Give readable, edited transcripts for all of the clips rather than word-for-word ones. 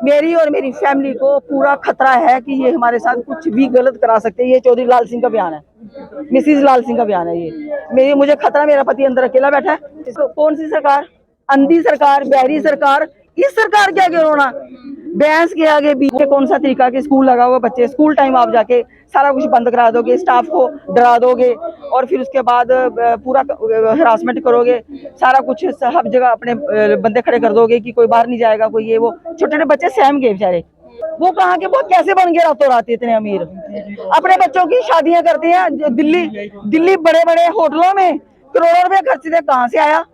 मेरी और मेरी फैमिली को पूरा खतरा है कि ये हमारे साथ कुछ भी गलत करा सकते हैं। ये चौधरी लाल सिंह का बयान है, मिसिज लाल सिंह का बयान है ये। मुझे खतरा, मेरा पति अंदर अकेला बैठा है। इसको कौन सी सरकार, अंधी सरकार, बहरी सरकार, इस सरकार के आगे रोना, भैंस के आगे बीच कौन सा तरीका के स्कूल लगा हुआ, बच्चे स्कूल टाइम आप जाके सारा कुछ बंद करा दोगे, स्टाफ को डरा दोगे और फिर उसके बाद पूरा हरासमेंट करोगे, सारा कुछ हर जगह अपने बंदे खड़े कर दोगे कि कोई बाहर नहीं जाएगा, कोई ये वो। छोटे छोटे बच्चे सहम गए बेचारे, वो कहाँ के वो कैसे बन गए रातों रात इतने अमीर। अपने बच्चों की शादियां करते हैं दिल्ली बड़े बड़े होटलों में, करोड़ों रुपए खर्चते, कहाँ से आया।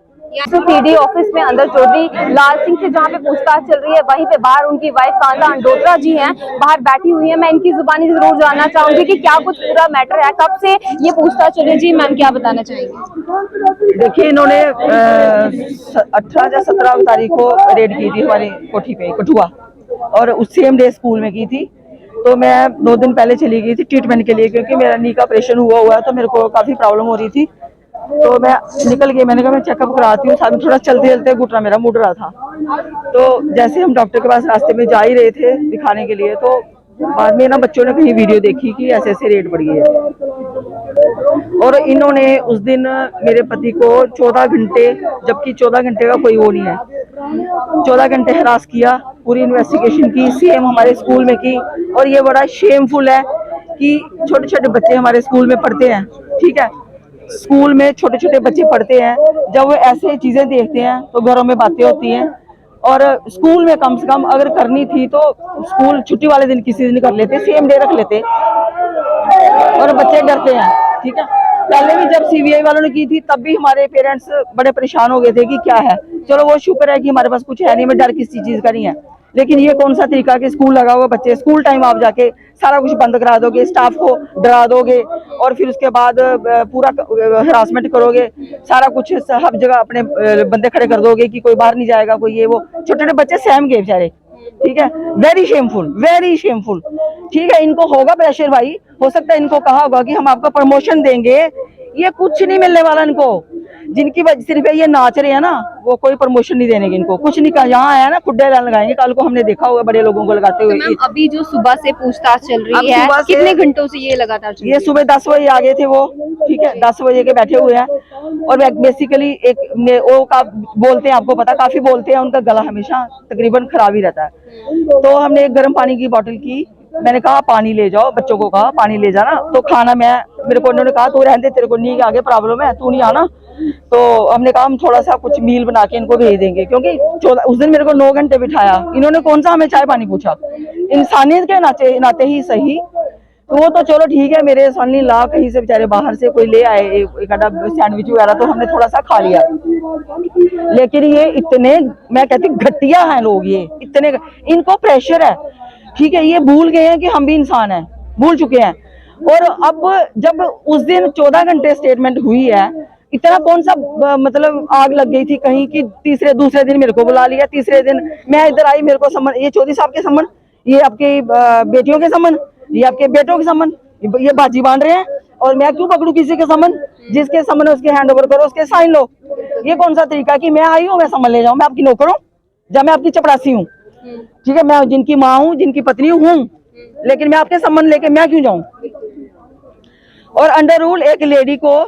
तो पीडी ऑफिस में अंदर चौधरी लाल सिंह से जहाँ पे पूछताछ चल रही है, वहीं पे बाहर उनकी वाइफ कांता अंडोत्रा जी हैं, बाहर बैठी हुई हैं। मैं इनकी जुबानी से जरूर जानना चाहूंगी कि क्या कुछ पूरा मैटर है, कब से ये पूछताछ चल रही है। जी मैम, क्या बताना चाहेंगे? देखिए, इन्होंने 18 या 17 तारीख को रेड की थी हमारी कोठी पे कठुआ, और उस सेम डे स्कूल में की थी। तो मैं 2 दिन पहले चली गई थी ट्रीटमेंट के लिए, क्योंकि मेरा नी का ऑपरेशन हुआ है, तो मेरे को काफी प्रॉब्लम हो रही थी। तो मैं निकल गई, मैंने कहा मैं चेकअप कराती हूँ। साथ में थोड़ा चलते चलते घुटना मेरा मुड़ रहा था। तो जैसे हम डॉक्टर के पास रास्ते में जा ही रहे थे दिखाने के लिए, तो बाद में ना बच्चों ने कहीं वीडियो देखी कि ऐसे ऐसे रेट बढ़ी है, और इन्होंने उस दिन मेरे पति को 14 घंटे, जबकि 14 घंटे का कोई वो नहीं है, 14 घंटे हरास किया, पूरी इन्वेस्टिगेशन की, सेम हमारे स्कूल में की। और ये बड़ा शेमफुल है कि छोटे छोटे बच्चे हमारे स्कूल में पढ़ते हैं, ठीक है, स्कूल में छोटे छोटे बच्चे पढ़ते हैं, जब वो ऐसे चीजें देखते हैं तो घरों में बातें होती हैं। और स्कूल में कम से कम अगर करनी थी तो स्कूल छुट्टी वाले दिन किसी दिन कर लेते, सेम डे रख लेते, और बच्चे डरते हैं, ठीक है। पहले भी जब सीबीआई वालों ने की थी तब भी हमारे पेरेंट्स बड़े परेशान हो गए थे कि क्या है। चलो वो शुक्र है कि हमारे पास कुछ है नहीं, में डर किसी चीज का नहीं है। लेकिन ये कौन सा तरीका कि स्कूल लगा हुआ, बच्चे स्कूल टाइम आप जाके सारा कुछ बंद करा दोगे, स्टाफ को डरा दोगे और फिर उसके बाद पूरा हरासमेंट करोगे, सारा कुछ हर जगह अपने बंदे खड़े कर दोगे कि कोई बाहर नहीं जाएगा, कोई ये वो। छोटे छोटे बच्चे सहम गए बेचारे, ठीक है। वेरी शेमफुल, वेरी शेमफुल, ठीक है। इनको होगा प्रेशर भाई, हो सकता है इनको कहा होगा कि हम आपको प्रमोशन देंगे, ये कुछ नहीं मिलने वाला इनको। जिनकी वजह सिर्फ ये नाच रहे हैं ना, वो कोई प्रमोशन नहीं देने, इनको कुछ नहीं कहा। यहाँ आया ना खुड्डे लगाएंगे, कल को हमने देखा होगा बड़े लोगों को लगाते हुए। तो अभी जो सुबह से पूछताछ चल रही है, कितने घंटों से ये लगातार चल रही है? ये सुबह 10 बजे आ गए थे वो, ठीक है, 10 बजे के बैठे हुए हैं। और बेसिकली एक वो का बोलते हैं, आपको पता, काफी बोलते हैं, उनका गला हमेशा तकरीबन खराब ही रहता है। तो हमने एक गर्म पानी की बोतल की, मैंने कहा पानी ले जाओ, बच्चों को कहा पानी ले जाना। तो खाना मेरे को उन्होंने कहा तू रहने दे, तेरे को नी के आगे प्रॉब्लम है, तू नहीं आना। तो हमने कहा हम थोड़ा सा कुछ मील बना के इनको भेज देंगे, क्योंकि उस दिन मेरे को 9 घंटे बिठाया। इन्होंने कौन सा हमें चाय पानी पूछा, इंसानियत के नाते ही सही। तो वो तो चलो ठीक है, मेरे सामने ला कहीं से बेचारे बाहर से कोई ले आए एक आधा सैंडविच वगैरह, तो हमने थोड़ा सा खा लिया। लेकिन ये इतने, मैं कहती घटिया हैं लोग, ये इतने, इनको प्रेशर है, ठीक है। ये भूल गए हैं कि हम भी इंसान हैं, भूल चुके हैं। और अब जब उस दिन 14 घंटे स्टेटमेंट हुई है, इतना कौन सा मतलब आग लग गई थी कहीं कि दूसरे दिन मेरे को बुला लिया। तीसरे दिन मैं इधर आई, मेरे को समन, ये चौधरी साहब के समन, ये आपके बेटियों के समन, ये आपके बेटों के समन, ये बाजी बांध रहे हैं, और मैं क्यों पकड़ू किसी के समन? जिसके समन उसके हैंड ओवर करो, उसके साइन लो। ये कौन सा तरीका कि मैं आई हूँ मैं समन ले जाऊं? मैं आपकी नौकर हूँ या मैं आपकी चपरासी हूँ? ठीक है, मैं जिनकी माँ हूँ, जिनकी पत्नी हूँ, लेकिन मैं आपके संबंध लेके मैं क्यों जाऊं? और अंडर रूल एक लेडी को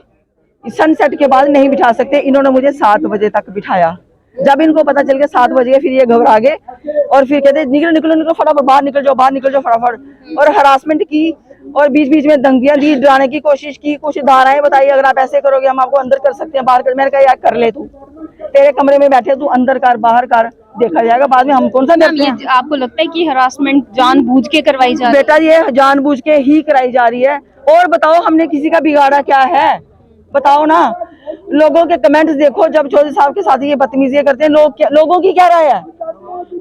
सनसेट के बाद नहीं बिठा सकते। इन्होंने मुझे 7 बजे तक बिठाया। जब इनको पता चल गया 7 बजे, फिर ये घबरा गए और फिर कहते निकलो निकलो निकलो, फटाफट बाहर निकल जाओ, बाहर निकल जाओ फटाफट। और हरासमेंट की, और बीच बीच में धमकियां दी, डराने की कोशिश की, कुछ धाराएं बताई, अगर आप ऐसे करोगे हम आपको अंदर कर सकते हैं, बाहर कर। मैंने कहा यार कर ले, तू तेरे कमरे में बैठे, तू अंदर कर बाहर कर, देखा जाएगा बाद में, हम कौन सा डरते हैं। आपको लगता है कि हरासमेंट जानबूझ के करवाई जा रही है? बेटा ये जानबूझ के ही कराई जा रही है। और बताओ हमने किसी का बिगाड़ा क्या है? बताओ ना। लोगों के कमेंट्स देखो, जब चौधरी साहब के साथ ये बदतमीजी करते हैं लोगों की क्या राय है?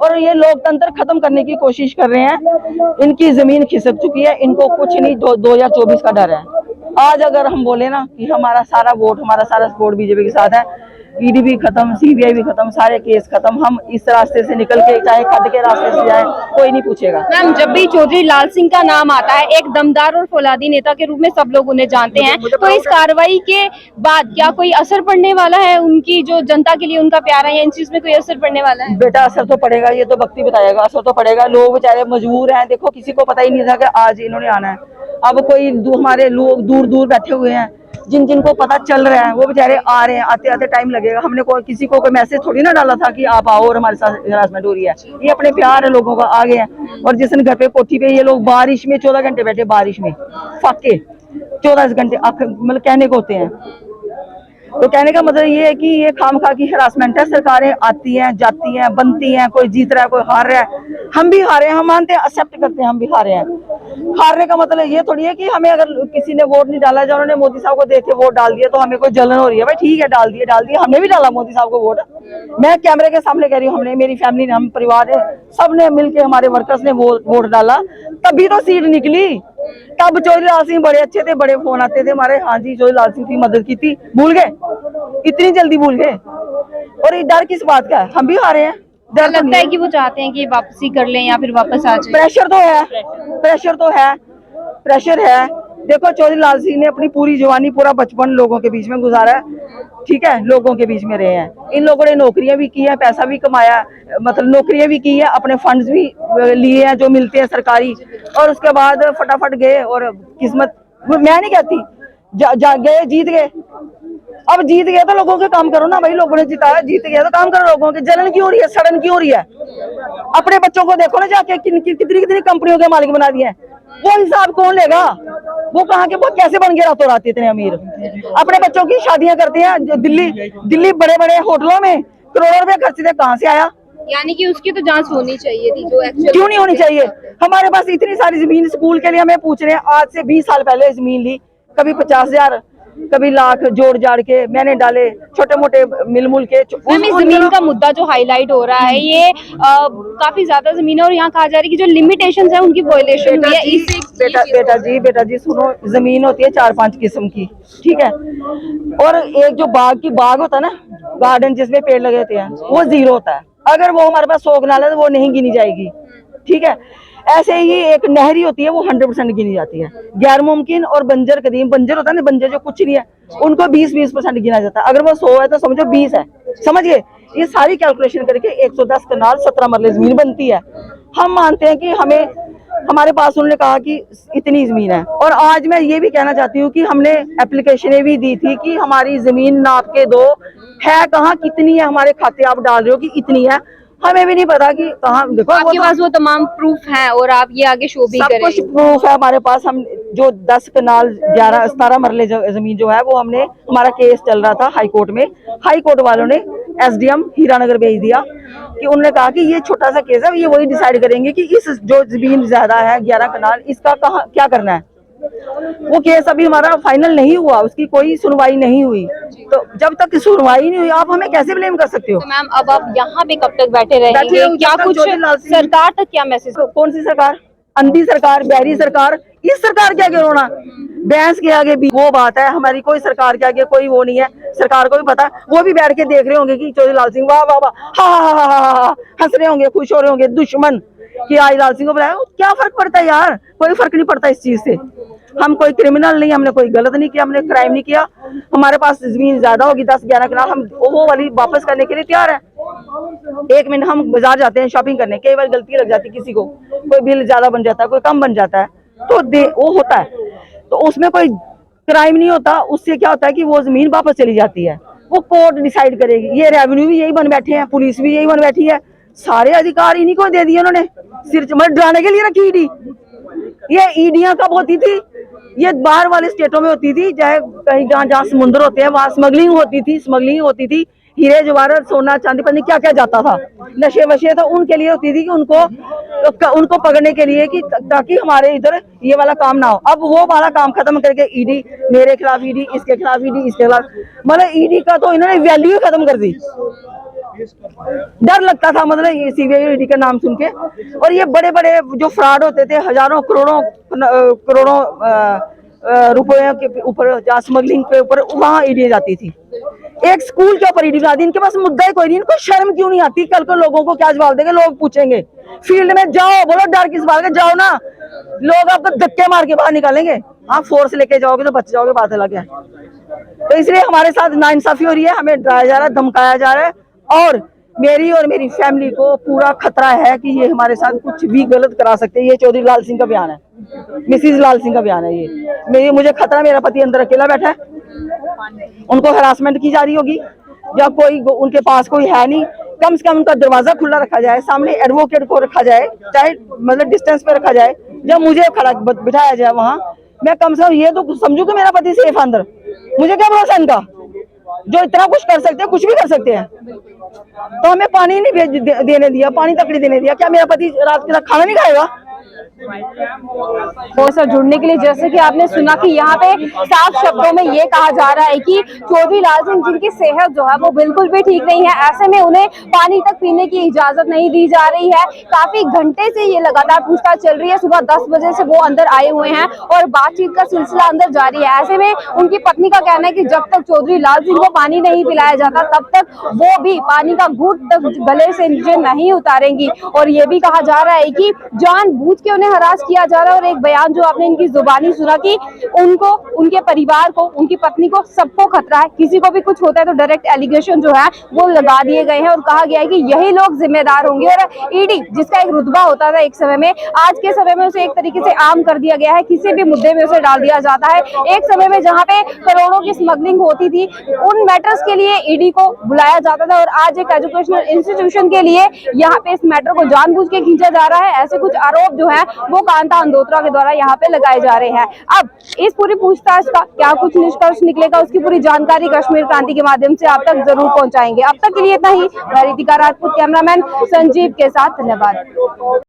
और ये लोकतंत्र खत्म करने की कोशिश कर रहे हैं। इनकी जमीन खिसक चुकी है, इनको कुछ नहीं 2024 का डर है। आज अगर हम बोले ना कि हमारा सारा वोट, हमारा सारा सपोर्ट बीजेपी के साथ है, ईडी भी खत्म, सीबीआई भी खत्म, सारे केस खत्म। हम इस रास्ते से निकल के चाहे खड्ड के रास्ते से जाए, कोई नहीं पूछेगा। मैम, जब भी चौधरी लाल सिंह का नाम आता है, एक दमदार और फौलादी नेता के रूप में सब लोग उन्हें जानते हैं, तो इस कार्रवाई के बाद क्या कोई असर पड़ने वाला है उनकी, जो जनता के लिए उनका प्यार है, इन चीज में कोई असर पड़ने वाला है? बेटा असर तो पड़ेगा, ये तो वक्त ही बताएगा। असर तो पड़ेगा, लोग बेचारे मजबूर हैं। देखो किसी को पता ही नहीं था कि आज इन्होंने आना है। अब कोई हमारे लोग दूर दूर बैठे हुए हैं, जिन जिनको पता चल रहा है वो बेचारे आ रहे हैं। आते आते टाइम लगेगा। हमने किसी को कोई मैसेज थोड़ी ना डाला था कि आप आओ और हमारे साथ हरासमेंट हो रही है। ये अपने प्यार है लोगों का, आ गए हैं। और जिस दिन घर पे कोठी पे ये लोग बारिश में 14 घंटे बैठे, बारिश में फाके 14 घंटे मतलब कहने को होते हैं। तो कहने का मतलब ये है कि ये खामखा की हरासमेंट है। सरकारें आती हैं, जाती हैं, बनती हैं, कोई जीत रहा है, कोई हार रहा है। हम भी हारे हैं, हम मानते हैं, एक्सेप्ट करते हैं, हम भी हारे हैं। हारने का मतलब ये थोड़ी है कि हमें अगर किसी ने वोट नहीं डाला, जब उन्होंने मोदी साहब को देख के वोट डाल दिया तो हमें कोई जलन हो रही है। भाई ठीक है, डाल दिए। हमने भी डाला मोदी साहब को वोट। मैं कैमरे के सामने कह रही हूँ, हमने, मेरी फैमिली ने, हम परिवार ने, सबने मिलकर, हमारे वर्कर्स ने वोट डाला, तभी तो सीट निकली। तब चौधरी लाल सिंह बड़े अच्छे थे, बड़े फोन आते थे हमारे, हाँ जी चौधरी लाल सिंह की मदद की थी। भूल गए? इतनी जल्दी भूल गए? और ये डर किस बात का है? हम भी हारे हैं। डर लगता है कि वो चाहते हैं कि वापसी कर लें या फिर वापस आ जाए? प्रेशर तो है, प्रेशर है। देखो चौधरी लाल सिंह ने अपनी पूरी जवानी, पूरा बचपन लोगों के बीच में गुजारा है, ठीक है, लोगों के बीच में रहे हैं। इन लोगों ने नौकरियां भी की है, पैसा भी कमाया, मतलब नौकरियां भी की है, अपने फंड्स भी लिए हैं जो मिलते हैं सरकारी, और उसके बाद फटाफट गए। और किस्मत, मैं नहीं कहती गए, जीत गए। अब जीत गए तो लोगों के काम करो ना भाई। लोगों ने जिताया, जीत गया तो काम करो। लोगों के जलन क्यों हो रही है, सड़न क्यों हो रही है? अपने बच्चों को देखो ना जाके, कितनी कंपनियों के मालिक बना दिए हैं। वो हिसाब कौन लेगा? वो कहाँ के, वो कैसे बन गए रातों रात इतने अमीर? अपने बच्चों की शादियां करते हैं दिल्ली बड़े बड़े होटलों में, करोड़ों रुपए खर्चते, कहाँ से आया? यानी कि उसकी तो जांच होनी चाहिए थी, जो एक्चुअल। क्यों नहीं होनी चाहिए? हमारे पास इतनी सारी जमीन, स्कूल के लिए हमें पूछ रहे हैं। आज से 20 साल पहले जमीन ली, कभी 50,000, कभी लाख जोड़ जाड़ के मैंने डाले, छोटे मोटे मिलमुल के। जमीन का मुद्दा जो हाईलाइट हो रहा है, ये काफी ज्यादा जमीन है, और यहाँ कहा जा रहा है कि जो लिमिटेशंस है उनकी वायलेशन हुई है। बेटा जी सुनो, जमीन होती है 4-5 किस्म की, ठीक है। और एक जो बाग होता है ना, गार्डन जिसमें पेड़ लगे होते हैं, वो 0 होता है। अगर वो हमारे पास 100 कनाल है तो वो नहीं गिनी जाएगी, ठीक है। ऐसे ही एक नहरी होती है, वो 100% गिनी जाती है। गैर मुमकिन और बंजर, कदीम बंजर होता है ना, बंजर जो कुछ नहीं है, उनको 20% गिना जाता है। अगर वो 100 है तो समझो 20 है, समझ गए? ये सारी कैलकुलेशन करके 110 कनाल 17 मरले जमीन बनती है। हम मानते हैं कि हमारे पास उन्होंने कहा कि इतनी जमीन है। और आज मैं ये भी कहना चाहती हूँ कि हमने एप्लीकेशनें भी दी थी कि हमारी जमीन नाप के दो, है कहाँ, कितनी है, हमारे खाते आप डाल रहे हो कि इतनी है, हमें भी नहीं पता कि कहाँ। देखो आपके पास वो तमाम प्रूफ हैं और आप ये आगे शो भी करेंगे? सब कुछ प्रूफ है हमारे पास। हम जो 10 कनाल 17 मरले जमीन जो है, वो हमने, हमारा केस चल रहा था हाई कोर्ट में। हाई कोर्ट वालों ने SDM हीरानगर भेज दिया कि उन्होंने कहा कि ये छोटा सा केस है, ये वही डिसाइड करेंगे कि इस जो जमीन ज्यादा है 11 कनाल, इसका कहाँ क्या करना है। वो केस अभी हमारा फाइनल नहीं हुआ, उसकी कोई सुनवाई नहीं हुई। तो जब तक सुनवाई नहीं हुई, आप हमें कैसे ब्लेम कर सकते हो? तो मैम, अब आप यहाँ पे कब तक बैठे रहेंगे? क्या कुछ सरकार तक क्या मैसेज? कौन सी सरकार? अंधी सरकार, बहरी सरकार? इस सरकार के आगे रोना, भैंस के आगे भी वो बात है। हमारी कोई सरकार के आगे कोई वो नहीं है। सरकार को भी पता, वो भी बैठ के देख रहे होंगे कि चौधरी लाल सिंह वाह वाह वाह, हा, हंस रहे होंगे, खुश हो रहे होंगे, दुश्मन कि आज लाल सिंह को बुलाया। क्या फर्क पड़ता है यार? कोई फर्क नहीं पड़ता इस चीज से। हम कोई क्रिमिनल नहीं, हमने कोई गलत नहीं किया, हमने क्राइम नहीं किया। हमारे पास जमीन ज्यादा होगी 10-11 कनाल, हम वो वाली वापस करने के लिए तैयार है। 1 मिनट हम बाजार जाते हैं शॉपिंग करने, कई बार गलती लग जाती किसी को, कोई बिल ज्यादा बन जाता है, कोई कम बन जाता है, तो वो होता है, तो उसमें कोई क्राइम नहीं होता। उससे क्या होता है कि वो जमीन वापस चली जाती है, वो कोर्ट डिसाइड करेगी। ये रेवेन्यू भी यही बन बैठे हैं, पुलिस भी यही बन बैठी है, सारे अधिकार इन्हीं को दे दिए उन्होंने, सिर डराने के लिए रखी ईडी। ये ईडियां कब होती थी? ये बाहर वाले स्टेटों में होती थी, चाहे कहीं जहाँ समुद्र होते हैं वहां स्मगलिंग होती थी, हीरे जवाहर सोना चांदी पर क्या क्या जाता था, नशे वशे, तो उनके लिए होती थी कि उनको पकड़ने के लिए, कि ताकि हमारे इधर ये वाला काम ना हो। अब वो वाला काम खत्म करके ईडी, मेरे खिलाफ ईडी, इसके खिलाफ ईडी, इसके खिलाफ, मतलब ईडी का तो इन्होंने वैल्यू खत्म कर दी। डर लगता था मतलब सीबीआई ईडी का नाम सुन के। और ये बड़े बड़े जो फ्रॉड होते थे, हजारों करोड़ों रुपयों के ऊपर, स्मगलिंग के ऊपर, वहां ईडी जाती थी। एक स्कूल के ऊपर ईडी बना दी। इनके पास मुद्दा ही कोई नहीं, इनको शर्म क्यों नहीं आती? कल को लोगों को क्या जवाब देंगे? लोग पूछेंगे फील्ड में जाओ, बोलो डर किस बात का, जाओ ना, लोग आपको धक्के मार के बाहर निकालेंगे। हाँ फोर्स लेके जाओगे तो बच जाओगे, बात अलग है। तो इसलिए हमारे साथ नाइंसाफी हो रही है, हमें डराया जा रहा है, धमकाया जा रहा है, और मेरी और मेरी फैमिली को पूरा खतरा है कि ये हमारे साथ कुछ भी गलत करा सकते हैं। ये चौधरी लाल सिंह का बयान है, मिसिज लाल सिंह का बयान है ये। मुझे खतरा, मेरा पति अंदर अकेला बैठा है, उनको हरासमेंट की जा रही होगी, या कोई उनके पास कोई है नहीं, कम से कम उनका दरवाजा खुला रखा जाए, सामने एडवोकेट को रखा जाए, चाहे मतलब डिस्टेंस पे रखा जाए, जब मुझे खड़ा बिठाया जाए वहां, मैं कम से कम ये तो समझू कि मेरा पति सेफ अंदर। मुझे क्या भरोसा इनका, जो इतना कुछ कर सकते हैं, कुछ भी कर सकते हैं। तो हमें पानी नहीं देने दिया, पानी तक नहीं देने दिया। क्या मेरा पति रात के खाना नहीं खाएगा? और सर जुड़ने के लिए, जैसे कि आपने सुना कि यहाँ पे साफ शब्दों में ये कहा जा रहा है कि चौधरी लाल सिंह जिनकी सेहत जो है वो बिल्कुल भी ठीक नहीं है, ऐसे में उन्हें पानी तक पीने की इजाजत नहीं दी जा रही है। काफी घंटे से ये लगातार पूछताछ चल रही है, सुबह 10 बजे से वो अंदर आए हुए हैं और बातचीत का सिलसिला अंदर जारी है। ऐसे में उनकी पत्नी का कहना है कि जब तक चौधरी लाल सिंह को पानी नहीं पिलाया जाता तब तक वो भी पानी का घूंट तक गले से नीचे नहीं उतारेंगी। और ये भी कहा जा रहा है कि जानबूझ के उन्हें हरास किया जा रहा है। और एक बयान जो आपने इनकी जुबानी सुना कि उनको, उनके परिवार को, उनकी पत्नी को, सबको खतरा है, किसी को भी कुछ होता है तो डायरेक्ट एलिगेशन जो है वो लगा दिए गए हैं और कहा गया है कि यही लोग जिम्मेदार होंगे। और ईडी जिसका एक रुतबा होता था एक समय में, आज के समय में उसे एक तरीके से आम कर दिया गया है, किसी भी मुद्दे में उसे डाल दिया जाता है। एक समय में जहाँ पे करोड़ों की स्मगलिंग होती थी, उन मैटर्स के लिए ईडी को बुलाया जाता था, और आज एक एजुकेशनल इंस्टीट्यूशन के लिए यहाँ पे इस मैटर को जानबूझ के खींचा जा रहा है। ऐसे कुछ आरोप जो है वो कांता अंडोत्रा के द्वारा यहाँ पे लगाए जा रहे हैं। अब इस पूरी पूछताछ का क्या कुछ निष्कर्ष निकलेगा, उसकी पूरी जानकारी कश्मीर क्रांति के माध्यम से आप तक जरूर पहुंचाएंगे। अब तक के लिए इतना ही। मैं रितिका राजपूत, कैमरामैन संजीव के साथ, धन्यवाद।